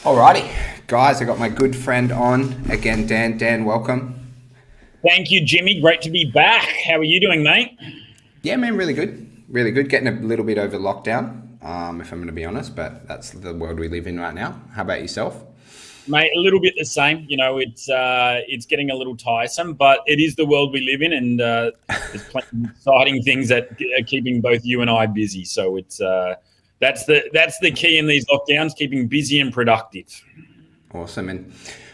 Alrighty, guys, I got my good friend on again, Dan. Dan, welcome. Thank you, Jimmy. Great to be back. How are you doing, mate? Yeah, man, really good. Really good. Getting a little bit over lockdown, if I'm going to be honest, but that's the world we live in right now. How about yourself? Mate, a little bit the same. It's getting a little tiresome, but it is the world we live in, and there's plenty of exciting things that are keeping both you and I busy. So that's the key in these lockdowns: keeping busy and productive. Awesome. And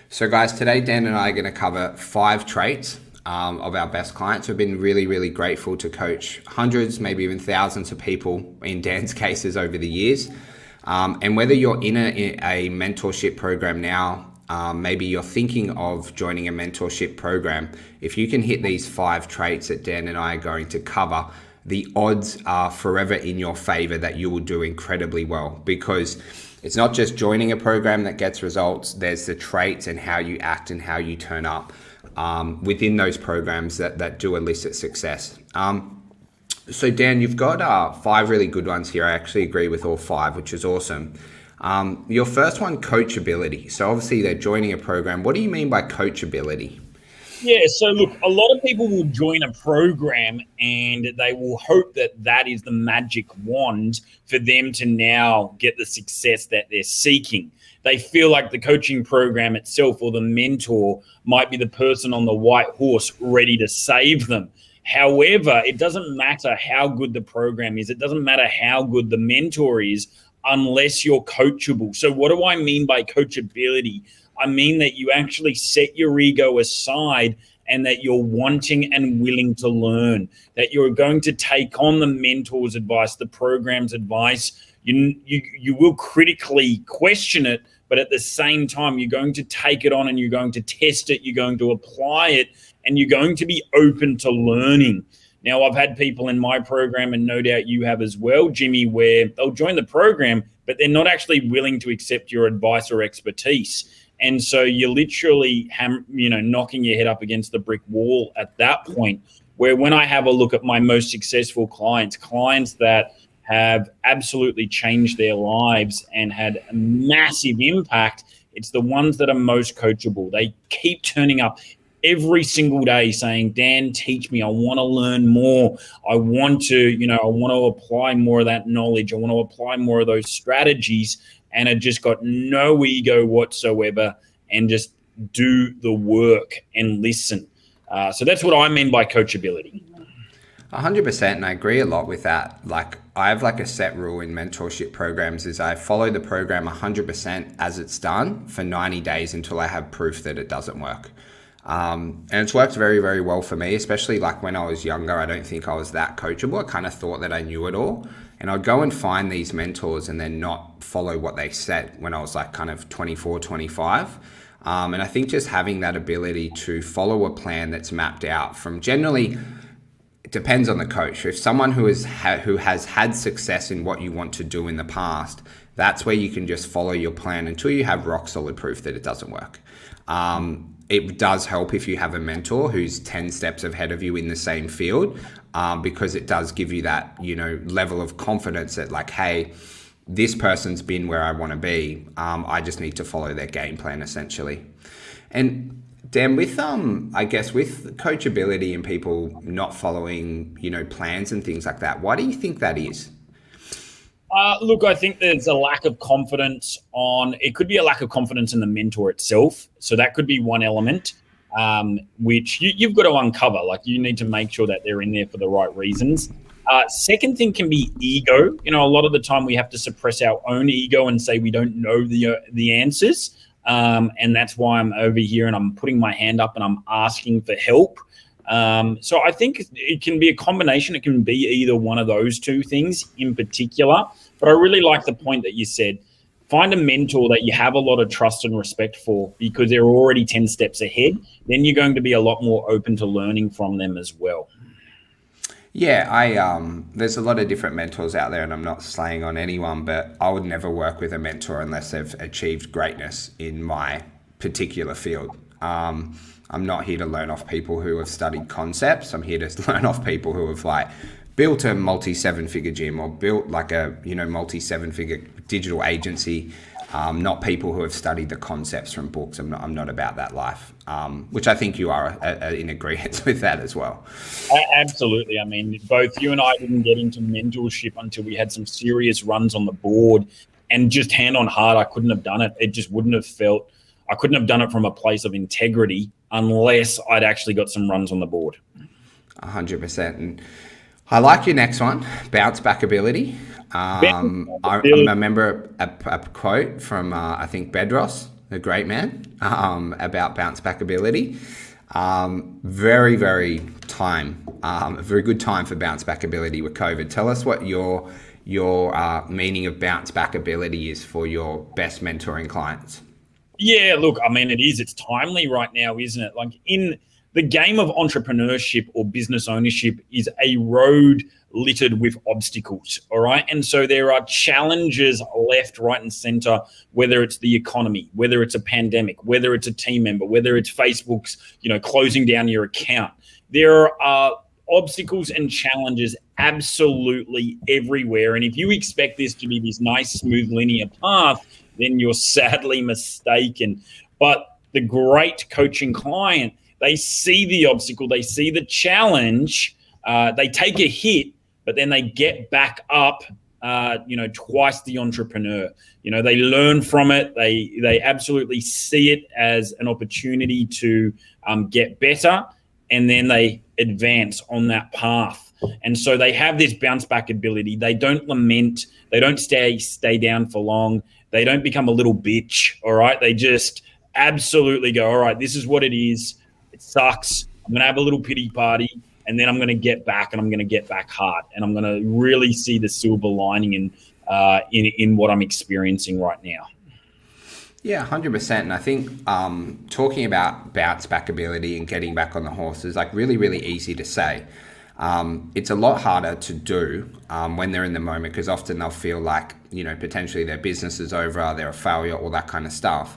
so, guys, today Dan and I are going to cover 5 traits of our best clients. We've been really, really grateful to coach hundreds, maybe even thousands of people in Dan's cases over the years. And whether you're in a mentorship program now, maybe you're thinking of joining a mentorship program, if you can hit these 5 traits that Dan and I are going to cover, the odds are forever in your favor that you will do incredibly well, because it's not just joining a program that gets results. There's the traits and how you act and how you turn up within those programs that do elicit success. So Dan, you've got 5 really good ones here. I actually agree with all 5, which is awesome. Your first one, coachability. So obviously they're joining a program. What do you mean by coachability? Yeah, so look, a lot of people will join a program and they will hope that that is the magic wand for them to now get the success that they're seeking. They feel like the coaching program itself or the mentor might be the person on the white horse ready to save them. However, it doesn't matter how good the program is. It doesn't matter how good the mentor is unless you're coachable. So what do I mean by coachability? I mean that you actually set your ego aside and that you're wanting and willing to learn, that you're going to take on the mentor's advice, the program's advice. You will critically question it, but at the same time, you're going to take it on and you're going to test it, you're going to apply it, and you're going to be open to learning. Now, I've had people in my program, and no doubt you have as well, Jimmy, where they'll join the program, but they're not actually willing to accept your advice or expertise. And so you're literally, knocking your head up against the brick wall at that point, where when I have a look at my most successful clients that have absolutely changed their lives and had a massive impact, it's the ones that are most coachable. They keep turning up every single day saying, Dan, teach me. I want to learn more. I want to apply more of that knowledge. I want to apply more of those strategies. And I just got no ego whatsoever and just do the work and listen. So that's what I mean by coachability. 100%, and I agree a lot with that. Like, I have like a set rule in mentorship programs is I follow the program 100% as it's done for 90 days until I have proof that it doesn't work. And it's worked very, very well for me, especially like when I was younger. I don't think I was that coachable. I kind of thought that I knew it all. And I'd go and find these mentors and then not follow what they said when I was like kind of 24, 25. And I think just having that ability to follow a plan that's mapped out from generally, it depends on the coach. If someone who has had success in what you want to do in the past, that's where you can just follow your plan until you have rock solid proof that it doesn't work. It does help if you have a mentor who's 10 steps ahead of you in the same field, because it does give you that, level of confidence that like, hey, this person's been where I want to be. I just need to follow their game plan essentially. And Dan, with I guess with coachability and people not following, plans and things like that, why do you think that is? Look, I think there's a lack of confidence it could be a lack of confidence in the mentor itself. So that could be one element, which you've got to uncover. Like, you need to make sure that they're in there for the right reasons. Second thing can be ego. A lot of the time we have to suppress our own ego and say we don't know the answers. And that's why I'm over here and I'm putting my hand up and I'm asking for help. So I think it can be a combination. It can be either one of those two things in particular. But I really like the point that you said. Find a mentor that you have a lot of trust and respect for because they're already 10 steps ahead. Then you're going to be a lot more open to learning from them as well. Yeah, there's a lot of different mentors out there, and I'm not slaying on anyone, but I would never work with a mentor unless they've achieved greatness in my particular field. I'm not here to learn off people who have studied concepts. I'm here to learn off people who have like built a multi 7-figure gym or built like a multi 7-figure digital agency. not people who have studied the concepts from books. I'm not about that life, which I think you are in agreement with that as well. Absolutely. I mean, both you and I didn't get into mentorship until we had some serious runs on the board, and just hand on heart, I couldn't have done it. It just wouldn't have felt, I couldn't have done it from a place of integrity unless I'd actually got some runs on the board. 100%. And I like your next one, bounce back ability. I remember a quote from, I think, Bedros, the great man, about bounce back ability. Very, very a very good time for bounce back ability with COVID. Tell us what your meaning of bounce back ability is for your best mentoring clients. Yeah, look, I mean, it's timely right now, isn't it? Like, in the game of entrepreneurship or business ownership is a road littered with obstacles, all right? And so there are challenges left, right, and center, whether it's the economy, whether it's a pandemic, whether it's a team member, whether it's Facebook's, closing down your account. There are obstacles and challenges absolutely everywhere. And if you expect this to be this nice, smooth, linear path, then you're sadly mistaken. But the great coaching client, they see the obstacle, they see the challenge, they take a hit, but then they get back up, twice the entrepreneur. They learn from it. They absolutely see it as an opportunity to get better, and then they advance on that path. And so they have this bounce back ability. They don't lament. They don't stay down for long. They don't become a little bitch, all right? They just absolutely go, all right, this is what it is. It sucks. I'm going to have a little pity party, and then I'm going to get back, and I'm going to get back hard. And I'm going to really see the silver lining in what I'm experiencing right now. Yeah, 100%. And I think talking about bounce back ability and getting back on the horse is like really, really easy to say. It's a lot harder to do when they're in the moment, because often they'll feel like, potentially their business is over, they're a failure, all that kind of stuff.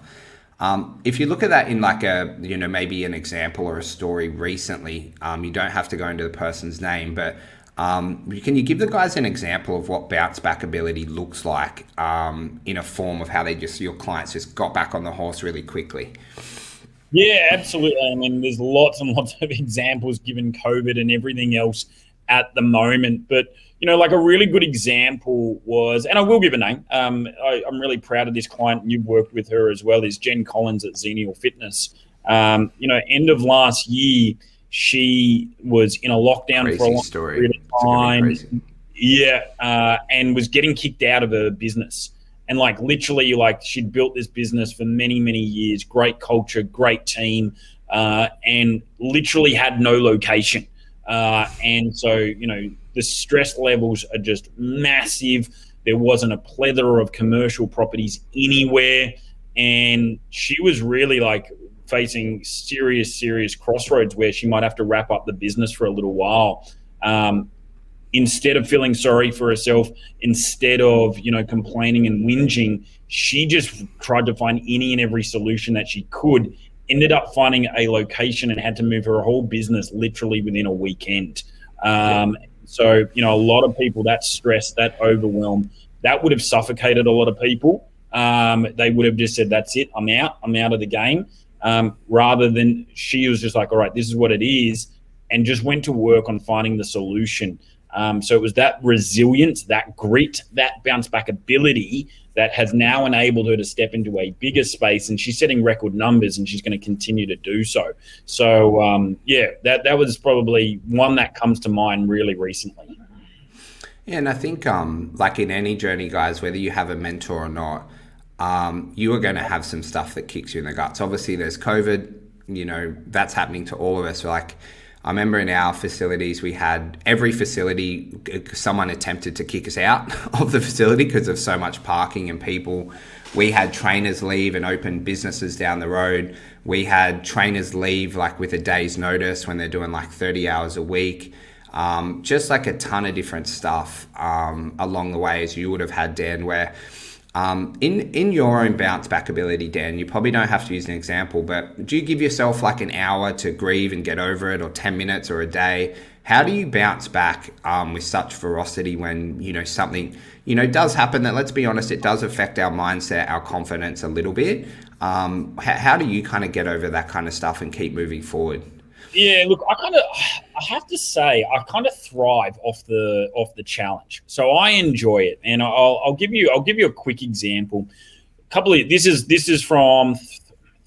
If you look at that in like a, maybe an example or a story recently, you don't have to go into the person's name, but can you give the guys an example of what bounce back ability looks like in a form of how your clients just got back on the horse really quickly? Yeah, absolutely. I mean, there's lots and lots of examples given COVID and everything else at the moment. But, like a really good example was, and I will give a name, I'm really proud of this client, and you've worked with her as well, is Jen Collins at Xenial Fitness. End of last year, she was in a lockdown Crazy for a long story. period of time. Yeah, and was getting kicked out of her business. And literally, she'd built this business for many, many years, great culture, great team, and literally had no location. And so, the stress levels are just massive. There wasn't a plethora of commercial properties anywhere. And she was really facing serious crossroads where she might have to wrap up the business for a little while. Instead of feeling sorry for herself, instead of, complaining and whinging, she just tried to find any and every solution that she could, ended up finding a location and had to move her whole business literally within a weekend. So, a lot of people, that stress, that overwhelm, that would have suffocated a lot of people. They would have just said, that's it, I'm out of the game. Rather than she was just like, all right, this is what it is, and just went to work on finding the solution. So it was that resilience, that grit, that bounce back ability that has now enabled her to step into a bigger space, and she's setting record numbers, and she's going to continue to do so. So that was probably one that comes to mind really recently. Yeah, and I think like in any journey, guys, whether you have a mentor or not, you are going to have some stuff that kicks you in the guts. Obviously, there's COVID, that's happening to all of us. I remember in our facilities, we had every facility, someone attempted to kick us out of the facility because of so much parking and people. We had trainers leave and open businesses down the road. We had trainers leave with a day's notice when they're doing 30 hours a week. Just a ton of different stuff along the way, as you would have had, Dan, where in your own bounce back ability, Dan, you probably don't have to use an example, but do you give yourself an hour to grieve and get over it, or 10 minutes or a day How do you bounce back with such ferocity when, something, does happen that, let's be honest, it does affect our mindset, our confidence a little bit. How do you kind of get over that kind of stuff and keep moving forward? Yeah, look, I have to say, I kind of thrive off the challenge. So I enjoy it, and I'll give you a quick example. This is from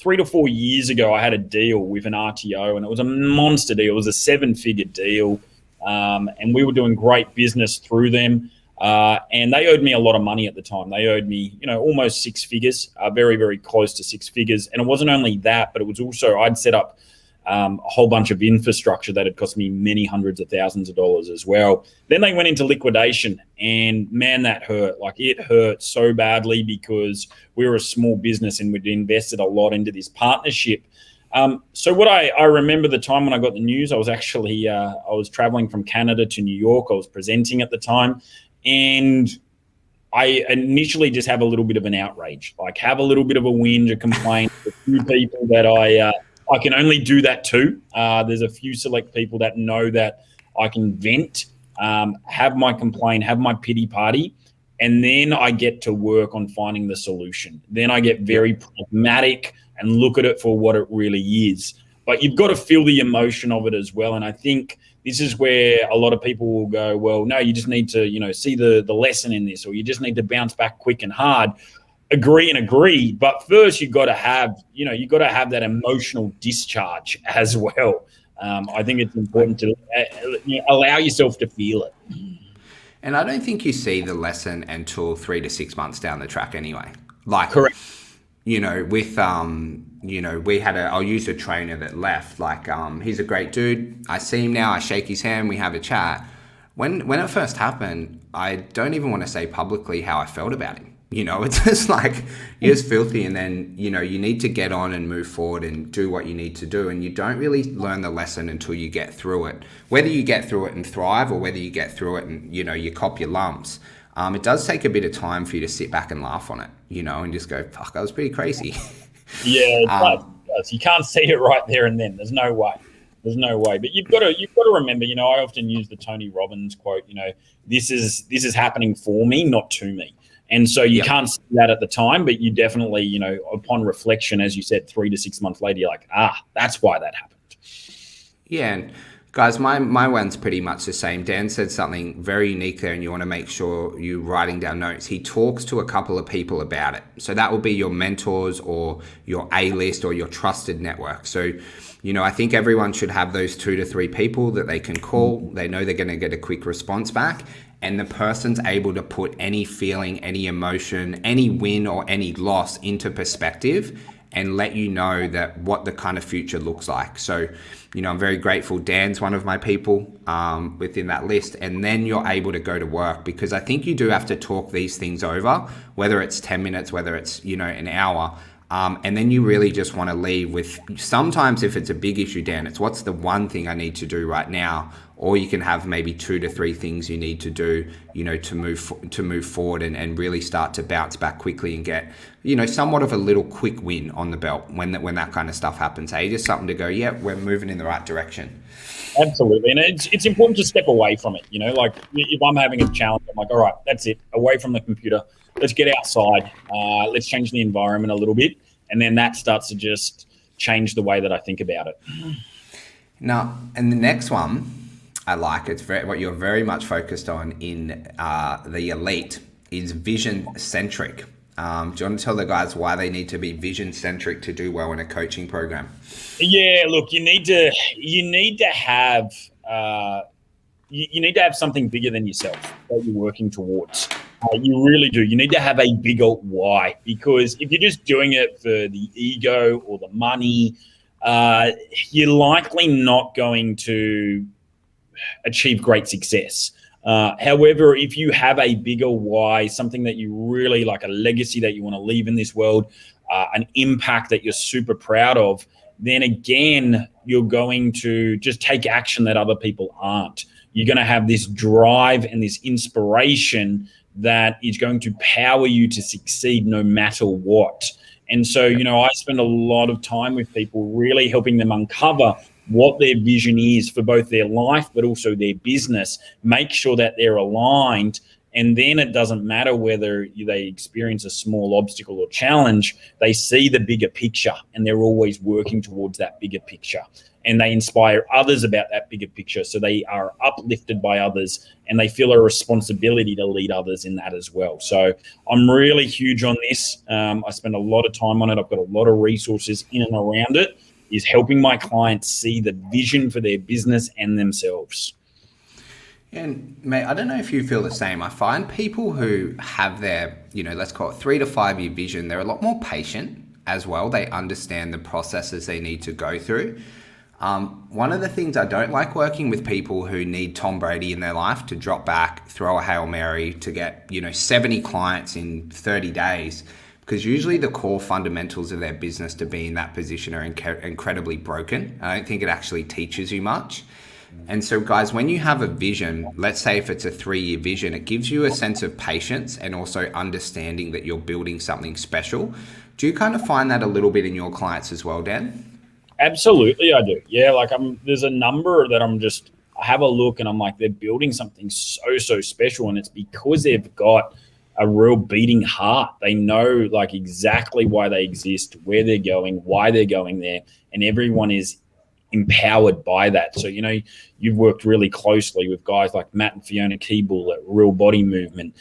3 to 4 years ago. I had a deal with an RTO, and it was a monster deal. It was a 7-figure deal, and we were doing great business through them. And they owed me a lot of money at the time. They owed me, almost 6 figures, very, very close to 6 figures. And it wasn't only that, but it was also I'd set up a whole bunch of infrastructure that had cost me many hundreds of thousands of dollars as well. Then they went into liquidation, and man, that hurt. Like, it hurt so badly because we were a small business and we'd invested a lot into this partnership. So what I remember the time when I got the news, I was actually, I was traveling from Canada to New York. I was presenting at the time, and I initially just have a little bit of an outrage, like have a little bit of a whinge, a complaint to a few people that I can only do that to. There's a few select people that know that I can vent, have my complaint, have my pity party, and then I get to work on finding the solution. Then I get very pragmatic and look at it for what it really is. But you've got to feel the emotion of it as well. And I think this is where a lot of people will go, well, no, you just need to, see the lesson in this, or you just need to bounce back quick and hard. Agree. But first you've got to have, that emotional discharge as well. I think it's important to allow yourself to feel it. And I don't think you see the lesson until 3 to 6 months down the track anyway. Like, correct. With, we had I'll use a trainer that left, he's a great dude. I see him now, I shake his hand, we have a chat. When it first happened, I don't even want to say publicly how I felt about him. It's just like, you're just filthy, and then, you need to get on and move forward and do what you need to do. And you don't really learn the lesson until you get through it. Whether you get through it and thrive, or whether you get through it and, you cop your lumps, it does take a bit of time for you to sit back and laugh on it, and just go, fuck, I was pretty crazy. Yeah, it does. You can't see it right there and then. There's no way. But you've got to remember, I often use the Tony Robbins quote, this is happening for me, not to me. And so you can't see that at the time, but you definitely, upon reflection, as you said, 3 to 6 months later, you're like, that's why that happened. Yeah. And guys, my one's pretty much the same. Dan said something very unique there, and you want to make sure you're writing down notes. He talks to a couple of people about it. So that will be your mentors or your A-list or your trusted network. So, I think everyone should have those 2 to 3 people that they can call. They know they're going to get a quick response back. And the person's able to put any feeling, any emotion, any win or any loss into perspective and let you know that what the kind of future looks like. So, I'm very grateful Dan's one of my people within that list. And then you're able to go to work, because I think you do have to talk these things over, whether it's 10 minutes, whether it's, an hour. And then you really just want to leave with, sometimes if it's a big issue, Dan, it's what's the one thing I need to do right now? Or you can have maybe 2 to 3 things you need to do, to move forward and really start to bounce back quickly and get, somewhat of a little quick win on the belt when that kind of stuff happens. Hey, just something to go, yeah, we're moving in the right direction. Absolutely. And it's important to step away from it. Like if I'm having a challenge, I'm like, all right, that's it. Away from the computer. Let's get outside. Let's change the environment a little bit. And then that starts to just change the way that I think about it. Now, and the next one I like, it's what you're very much focused on in the elite is vision centric. Do you want to tell the guys why they need to be vision centric to do well in a coaching program? Yeah, look, you need to have you need to have something bigger than yourself that you're working towards. You really do. You need to have a bigger why, because if you're just doing it for the ego or the money, you're likely not going to achieve great success. However, if you have a bigger why, something that you really like, a legacy that you want to leave in this world, an impact that you're super proud of, then again, you're going to just take action that other people aren't. You're going to have this drive and this inspiration that is going to power you to succeed no matter what. And so, I spend a lot of time with people really helping them uncover what their vision is for both their life, but also their business, make sure that they're aligned. And then it doesn't matter whether they experience a small obstacle or challenge, they see the bigger picture and they're always working towards that bigger picture. And they inspire others about that bigger picture. So they are uplifted by others and they feel a responsibility to lead others in that as well. So I'm really huge on this. I spend a lot of time on it. I've got a lot of resources in and around it, is helping my clients see the vision for their business and themselves. And mate, I don't know if you feel the same. I find people who have their, let's call it 3 to 5 year vision, they're a lot more patient as well. They understand the processes they need to go through. One of the things I don't like working with people who need Tom Brady in their life to drop back, throw a Hail Mary to get, 70 clients in 30 days, because usually the core fundamentals of their business to be in that position are incredibly broken. I don't think it actually teaches you much. And so guys, when you have a vision, let's say if it's a 3-year vision, it gives you a sense of patience and also understanding that you're building something special. Do you kind of find that a little bit in your clients as well, Dan? Absolutely, I do. Yeah, like there's a number that I have a look and I'm like, they're building something so special, and it's because they've got a real beating heart. They know like exactly why they exist, where they're going, why they're going there, and everyone is empowered by that. So, you've worked really closely with guys like Matt and Fiona Keeble at Real Body Movement,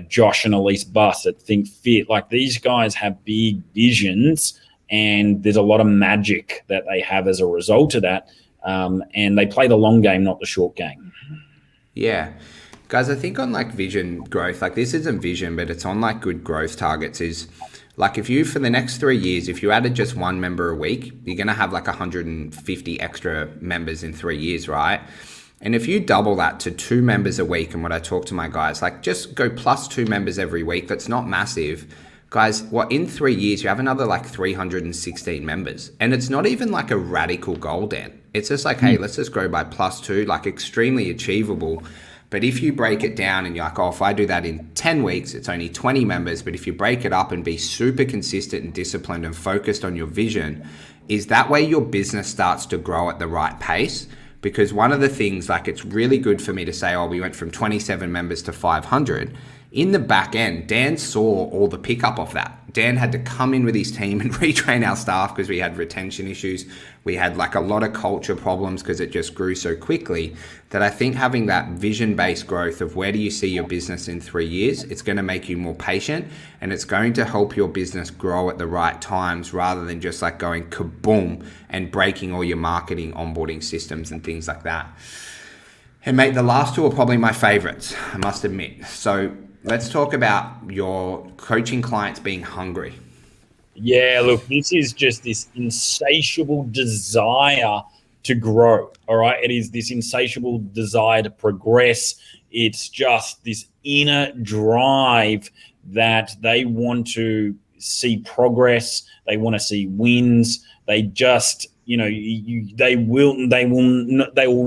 Josh and Elise Buss at Think Fit. Like, these guys have big visions, and there's a lot of magic that they have as a result of that. And they play the long game, not the short game. Yeah. Guys, I think on like vision growth, like this isn't vision, but it's on like good growth targets, is like if you, for the next 3 years, if you added just 1 member a week, you're going to have like 150 extra members in 3 years, right? And if you double that to 2 members a week, and what I talk to my guys, like just go plus 2 members every week. That's not massive. Guys, in 3 years, you have another like 316 members. And it's not even like a radical goal, Dan. It's just like, hey, let's just grow by plus 2, like extremely achievable. But if you break it down and you're like, if I do that in 10 weeks, it's only 20 members. But if you break it up and be super consistent and disciplined and focused on your vision, is that way your business starts to grow at the right pace. Because one of the things, like it's really good for me to say, we went from 27 members to 500. In the back end, Dan saw all the pickup of that. Dan had to come in with his team and retrain our staff because we had retention issues. We had like a lot of culture problems because it just grew so quickly, that I think having that vision-based growth of where do you see your business in 3 years, it's going to make you more patient, and it's going to help your business grow at the right times rather than just like going kaboom and breaking all your marketing onboarding systems and things like that. And mate, the last 2 are probably my favorites, I must admit. So let's talk about your coaching clients being hungry. Yeah, look, this is just this insatiable desire to grow, all right? It is this insatiable desire to progress. It's just this inner drive that they want to see progress. They want to see wins. They just, they will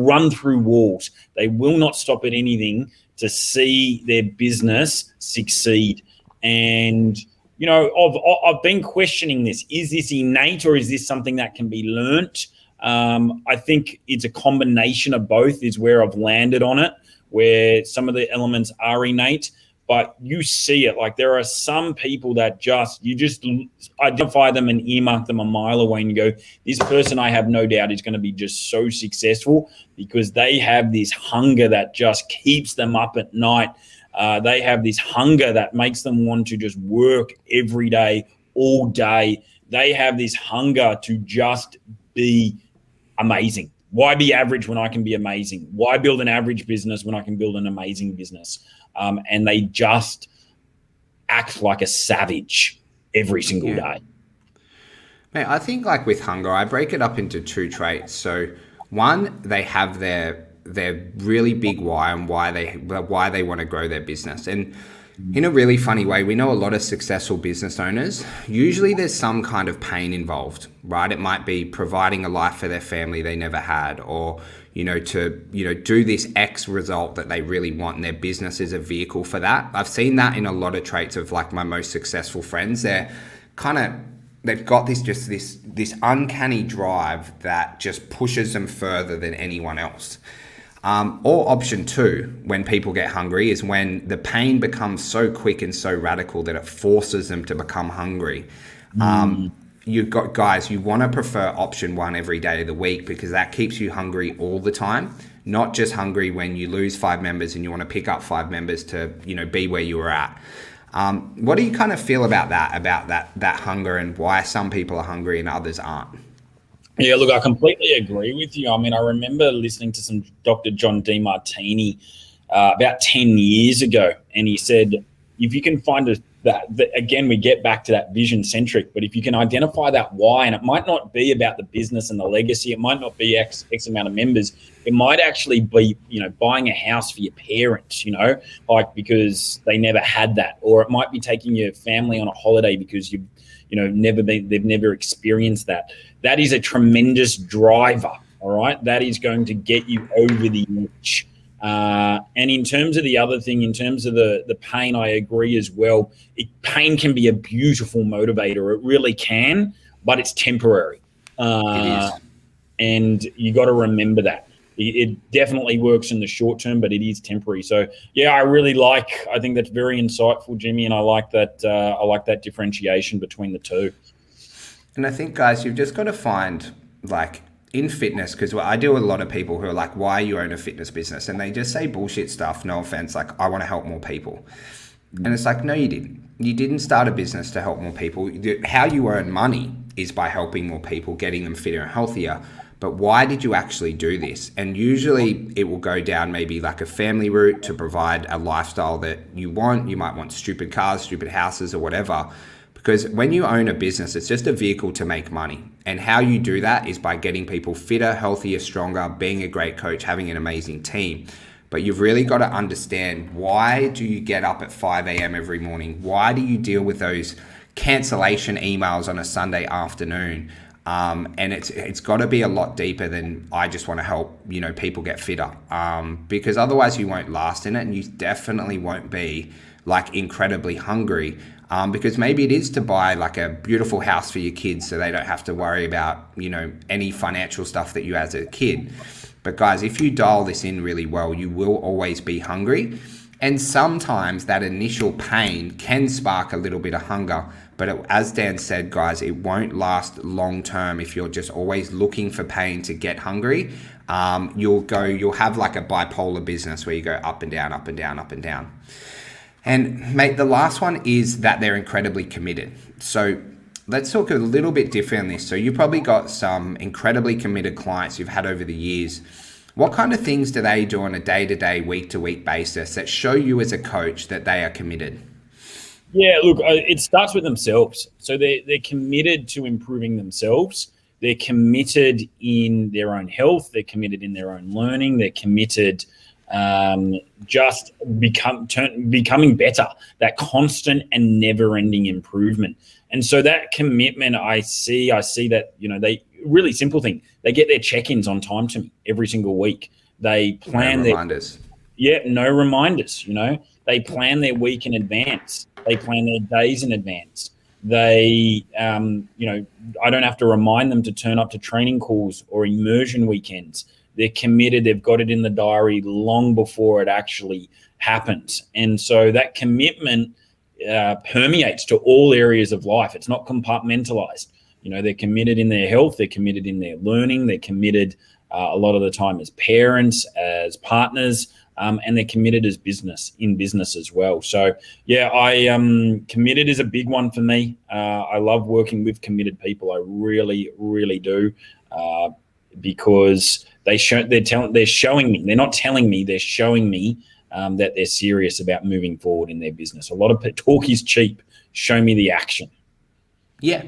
run through walls. They will not stop at anything to see their business succeed. And, I've been questioning this. Is this innate or is this something that can be learnt? I think it's a combination of both is where I've landed on it, where some of the elements are innate, but you see it. Like there are some people that you just identify them and earmark them a mile away and you go, this person I have no doubt is going to be just so successful because they have this hunger that just keeps them up at night. They have this hunger that makes them want to just work every day, all day. They have this hunger to just be amazing. Why be average when I can be amazing? Why build an average business when I can build an amazing business? And they just act like a savage every single day. Mate, I think like with hunger, I break it up into 2 traits. So one, they have their really big why and why they want to grow their business. And in a really funny way, we know a lot of successful business owners, usually there's some kind of pain involved, right? It might be providing a life for their family they never had, or, to do this X result that they really want, and their business is a vehicle for that. I've seen that in a lot of traits of like my most successful friends. They're kind of they've got this uncanny drive that just pushes them further than anyone else. Or option two, when people get hungry, is when the pain becomes so quick and so radical that it forces them to become hungry. You've got guys, you want to prefer option one every day of the week, because that keeps you hungry all the time, not just hungry when you lose 5 members and you want to pick up 5 members to, be where you were at. What do you kind of feel about that hunger, and why some people are hungry and others aren't? Yeah, look, I completely agree with you. I mean, I remember listening to some Dr. John Demartini about 10 years ago, and he said, if you can find that again, we get back to that vision centric, but if you can identify that why, and it might not be about the business and the legacy, it might not be X amount of members, it might actually be, buying a house for your parents, like because they never had that, or it might be taking your family on a holiday because they've never experienced that. That is a tremendous driver. All right. That is going to get you over the edge. And in terms of the other thing, in terms of the pain, I agree as well. Pain can be a beautiful motivator. It really can, but it's temporary. It is. And you got to remember that. It definitely works in the short term, but it is temporary. So yeah, I think that's very insightful, Jimmy, and I like that differentiation between the two. And I think, guys, you've just got to find, like, in fitness, because I deal with a lot of people who are like, why you own a fitness business? And they just say bullshit stuff, no offense, like, I want to help more people. And it's like, no, you didn't. You didn't start a business to help more people. How you earn money is by helping more people, getting them fitter and healthier. But why did you actually do this? And usually it will go down maybe like a family route to provide a lifestyle that you want. You might want stupid cars, stupid houses, or whatever. Because when you own a business, it's just a vehicle to make money. And how you do that is by getting people fitter, healthier, stronger, being a great coach, having an amazing team. But you've really got to understand, why do you get up at 5 a.m. every morning? Why do you deal with those cancellation emails on a Sunday afternoon? And it's got to be a lot deeper than, I just want to help, people get fitter. Because otherwise you won't last in it, and you definitely won't be like incredibly hungry. Because maybe it is to buy like a beautiful house for your kids so they don't have to worry about, any financial stuff that you had as a kid. But guys, if you dial this in really well, you will always be hungry. And sometimes that initial pain can spark a little bit of hunger. But as Dan said, guys, it won't last long term if you're just always looking for pain to get hungry. You'll have like a bipolar business where you go up and down, up and down, up and down. And mate, the last one is that they're incredibly committed. So let's talk a little bit different on this. So you probably got some incredibly committed clients you've had over the years. What kind of things do they do on a day-to-day, week-to-week basis that show you as a coach that they are committed? Yeah, look, it starts with themselves. So they're committed to improving themselves. They're committed in their own health. They're committed in their own learning. They're committed just becoming better, that constant and never-ending improvement. And so that commitment, I see that, they really simple thing. They get their check-ins on time to me every single week. They plan no reminders. No reminders. They plan their week in advance. They plan their days in advance. They, I don't have to remind them to turn up to training calls or immersion weekends. They're committed. They've got it in the diary long before it actually happens. And so that commitment permeates to all areas of life. It's not compartmentalized. They're committed in their health. They're committed in their learning. They're committed a lot of the time as parents, as partners, and they're committed as in business as well. So yeah, committed is a big one for me. I love working with committed people. I really, really do, because they're showing me. They're not telling me. They're showing me that they're serious about moving forward in their business. A lot of talk is cheap. Show me the action. Yeah.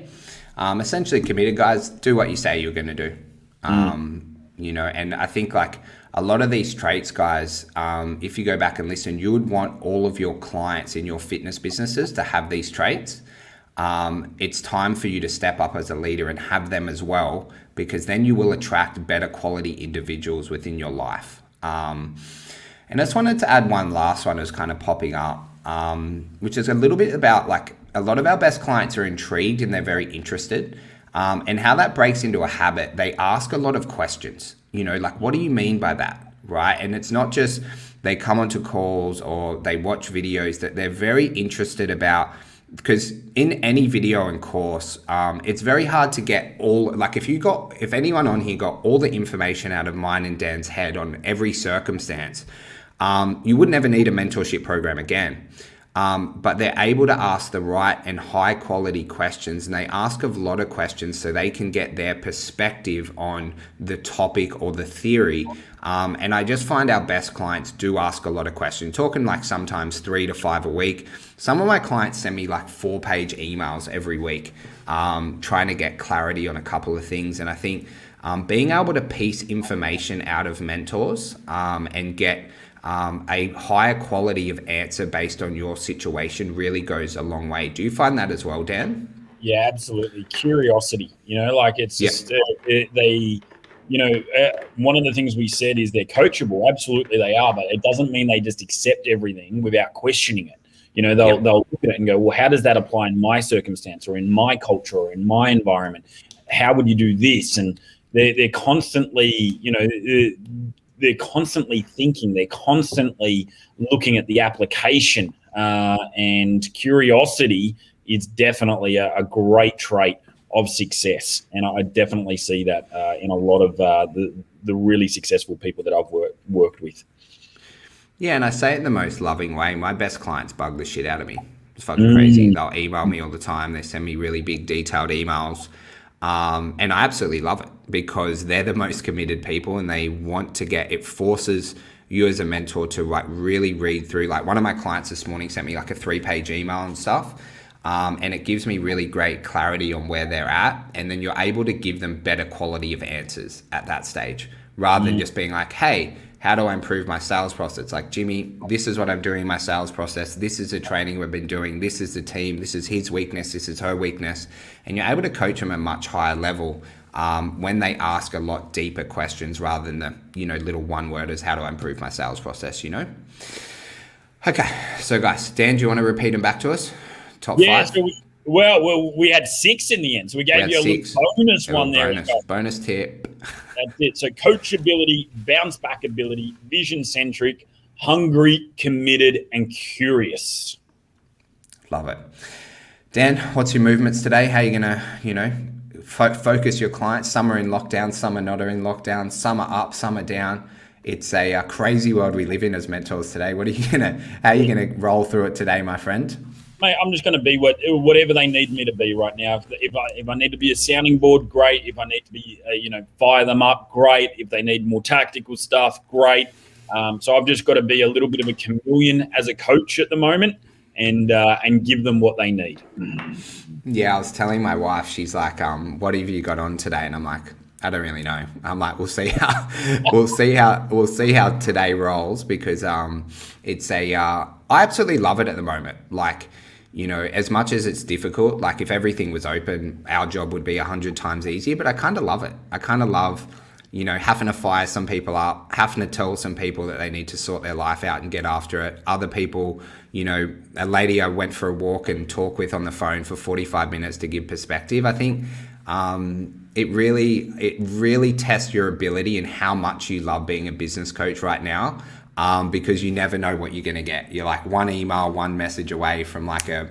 Essentially committed, guys, do what you say you're going to do. And I think like a lot of these traits, guys, if you go back and listen, you would want all of your clients in your fitness businesses to have these traits. It's time for you to step up as a leader and have them as well, because then you will attract better quality individuals within your life. And I just wanted to add one last one that's kind of popping up, which is a little bit about like a lot of our best clients are intrigued and they're very interested. And how that breaks into a habit, they ask a lot of questions, like, what do you mean by that? Right. And it's not just they come onto calls or they watch videos, that they're very interested about, because in any video and course, it's very hard to get all, like if anyone on here got all the information out of mine and Dan's head on every circumstance, you would never need a mentorship program again. But they're able to ask the right and high quality questions, and they ask a lot of questions so they can get their perspective on the topic or the theory. And I just find our best clients do ask a lot of questions, talking like sometimes 3 to 5 a week. Some of my clients send me like 4-page emails every week, trying to get clarity on a couple of things. And I think being able to piece information out of mentors and get a higher quality of answer based on your situation really goes a long way. Do you find that as well, Dan? Yeah, absolutely. Curiosity, like it's just one of the things we said is they're coachable. Absolutely they are, but it doesn't mean they just accept everything without questioning it. They'll look at it and go, well, how does that apply in my circumstance or in my culture or in my environment? How would you do this? And they're constantly, they're constantly thinking, they're constantly looking at the application, and curiosity is definitely a great trait of success. And I definitely see that in a lot of the really successful people that I've worked with. Yeah, and I say it in the most loving way. My best clients bug the shit out of me. It's fucking crazy. They'll email me all the time. They send me really big detailed emails. And I absolutely love it because they're the most committed people, and they want to it forces you as a mentor to like really read through. Like one of my clients this morning sent me like a 3-page email and stuff. And it gives me really great clarity on where they're at. And then you're able to give them better quality of answers at that stage, rather than just being like, hey, how do I improve my sales process? It's like, Jimmy, this is what I'm doing in my sales process. This is the training we've been doing. This is the team. This is his weakness. This is her weakness. And you're able to coach them at a much higher level when they ask a lot deeper questions rather than the, little one-worders, how do I improve my sales process, Okay, so guys, Dan, do you want to repeat them back to us? Top 5? So we had 6 in the end. So we gave you a little bonus one there. Bonus tip. That's it. So coachability, bounce back ability, vision centric, hungry, committed, and curious. Love it. Dan, what's your movements today? How are you gonna, focus your clients? Some are in lockdown, some are not in lockdown, some are up, some are down. It's a crazy world we live in as mentors today. How are you gonna roll through it today, my friend? Mate, I'm just going to be whatever they need me to be right now. If I need to be a sounding board, great. If I need to be, fire them up, great. If they need more tactical stuff, great. So I've just got to be a little bit of a chameleon as a coach at the moment, and give them what they need. Yeah, I was telling my wife, she's like, "What have you got on today?" And I'm like, I don't really know. I'm like, we'll see how today rolls, because it's I absolutely love it at the moment. Like, as much as it's difficult, like if everything was open, our job would be 100 times easier, but I kind of love it. I kind of love, having to fire some people up, having to tell some people that they need to sort their life out and get after it. Other people, a lady I went for a walk and talk with on the phone for 45 minutes to give perspective. I think it really tests your ability and how much you love being a business coach right now. Because you never know what you're going to get. You're like one email, one message away from like a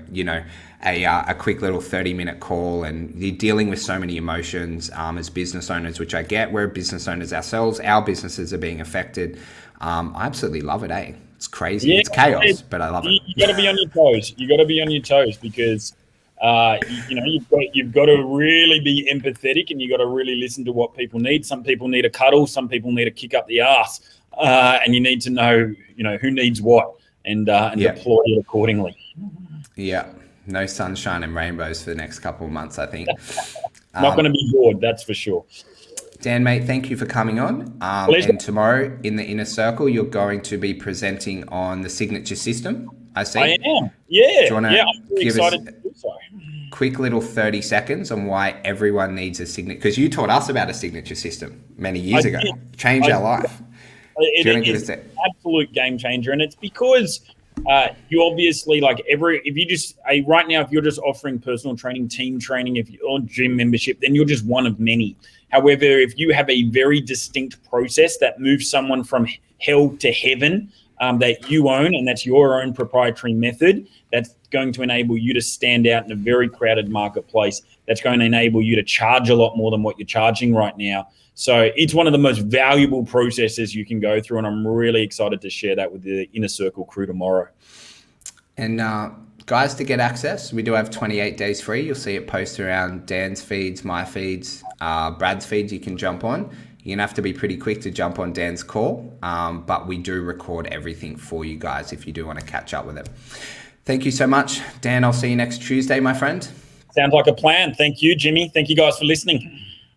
quick little 30-minute call, and you're dealing with so many emotions as business owners, which I get. We're business owners ourselves. Our businesses are being affected. I absolutely love it, eh? It's crazy. It's chaos, but I love it. You got to be on your toes. You got to be on your toes because you've got to really be empathetic, and you got to really listen to what people need. Some people need a cuddle. Some people need a kick up the ass. And you need to know, who needs what, and deploy it accordingly. Yeah, no sunshine and rainbows for the next couple of months, I think. Not going to be bored, that's for sure. Dan, mate, thank you for coming on. And tomorrow in the Inner Circle, you're going to be presenting on the signature system, I see. I am, yeah. Do you want to I'm really excited to do so. Quick little 30 seconds on why everyone needs a signature? Because you taught us about a signature system many years ago. Changed our life. It is an absolute game changer, and it's because You obviously like if you just right now, if you're just offering personal training, team training, if you're on gym membership, then you're just one of many. However, if you have a very distinct process that moves someone from hell to heaven, that you own, and that's your own proprietary method, that's going to enable you to stand out in a very crowded marketplace. That's going to enable you to charge a lot more than what you're charging right now. So it's one of the most valuable processes you can go through, and I'm really excited to share that with the Inner Circle crew tomorrow. And guys, to get access, we do have 28 days free. You'll see it post around Dan's feeds, my feeds, Brad's feeds. You can jump on. You're going to have to be pretty quick to jump on Dan's call, but we do record everything for you guys if you do want to catch up with him. Thank you so much, Dan. I'll see you next Tuesday, my friend. Sounds like a plan. Thank you, Jimmy. Thank you guys for listening.